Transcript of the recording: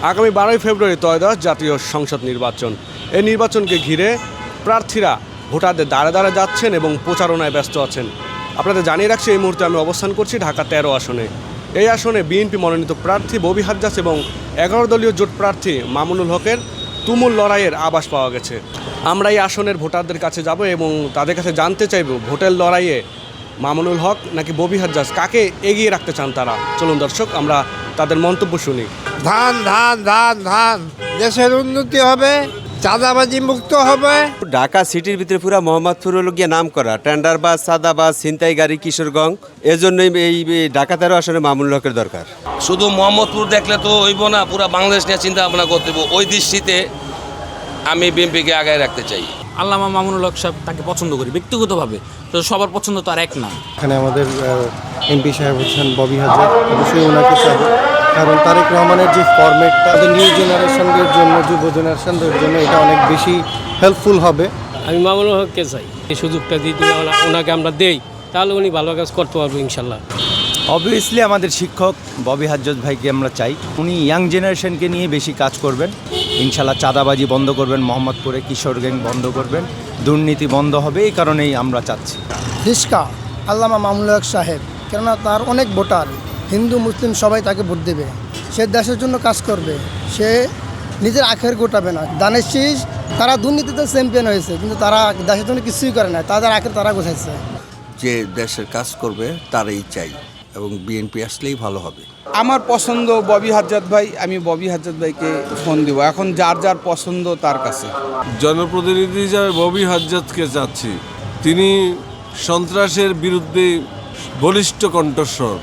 আগামী 12ই ফেব্রুয়ারি ত্রয়োদশ জাতীয় সংসদ নির্বাচন। এই নির্বাচনকে ঘিরে প্রার্থীরা ভোটারদের দ্বারে দ্বারে যাচ্ছেন এবং প্রচারণায় ব্যস্ত আছেন। আপনাদের জানিয়ে রাখছি, এই মুহূর্তে আমি অবস্থান করছি ঢাকা 13 আসনে। এই আসনে বিএনপি মনোনীত প্রার্থী ববি হাজ্জাজ এবং 11 দলীয় জোট প্রার্থী মামুনুল হকের তুমুল লড়াইয়ের আভাস পাওয়া গেছে। আমরা এই আসনের ভোটারদের কাছে যাব এবং তাদের কাছে জানতে চাইব ভোটের লড়াইয়ে মামুনুল হক নাকি ববি হাজ্জাজ, কাকে এগিয়ে রাখতে চান তারা। চলুন দর্শক, আমরা তাদের মন্তব্য শুনি। ধান ধান ধান ধান, দেশের উন্নতি হবে, চাঁদাবাজি মুক্ত হবে। ঢাকা সিটির ভিতরে পুরা মোহাম্মদপুর হলো গিয়ে নাম করা টেন্ডারবাজ, সাদাবাজ, ছিনতাই গাড়ি, কিশোরগঞ্জ। এজন্যই এই ঢাকা 13 আসনে মামুনুল হকের দরকার। শুধু মোহাম্মদপুর দেখলে তো হইব না, পুরো বাংলাদেশ নিয়ে চিন্তা ভাবনা করতে হবে। ওই দৃষ্টিতে আমি বিএনপিকে আগায় রাখতে চাই। আল্লামা মামুনুল হক সাহেব, তাকে পছন্দ করি ব্যক্তিগতভাবে, তো সবার পছন্দ তো আর এক না। এখানে আমাদের এমপি সাহেব হচ্ছেন ববি হাজ্জাজ, অবশ্যই ওনাকে চাইব, কারণ তারেক রহমানের যে ফরম্যাটটা তাদের নিউ জেনারেশনদের জন্য, যুব জেনারেশনদের জন্য এটা অনেক বেশি হেল্পফুল হবে। আমি মামুনুল হককে চাই। এই সুযোগটা যদি ওনাকে আমরা দেই, তাহলে উনি ভালো কাজ করতে পারবো ইনশাল্লাহ। অবভিয়াসলি আমাদের শিক্ষক ববি হাজ্জাজ ভাইকে আমরা চাই। উনি ইয়াং জেনারেশনকে নিয়ে বেশি কাজ করবেন ইনশাল্লাহ। চাঁদাবাজি বন্ধ করবেন, মোহাম্মদপুরে কিশোর গ্যাং বন্ধ করবেন, দুর্নীতি বন্ধ হবে। এই কারণেই আমরা চাচ্ছি রিস্কা আল্লামা মামুনুল হক সাহেব, কেননা তার অনেক ভোটার, হিন্দু মুসলিম সবাই তাকে ভোট দেবে। সে দেশের জন্য কাজ করবে, সে নিজের আখের গোটাবে না। দানের শীষ, তারা দুর্নীতিতে চ্যাম্পিয়ন হয়েছে, কিন্তু তারা দেশের জন্য কিছুই করে না, তাদের আখের তারা গোছাইছে। যে দেশের কাজ করবে তারই চাই এবং বিএনপি আসলেই ভালো হবে। আমার পছন্দ ববি হাজ্জাজ ভাই, আমি ববি হাজ্জাজ ভাইকে ফোন দিব। এখন যার যার পছন্দ তার কাছে। জনপ্রতিনিধি হিসাবে ববি হাজ্জাজকে চাচ্ছি। তিনি সন্ত্রাসের বিরুদ্ধে বলিষ্ঠ কণ্ঠস্বর।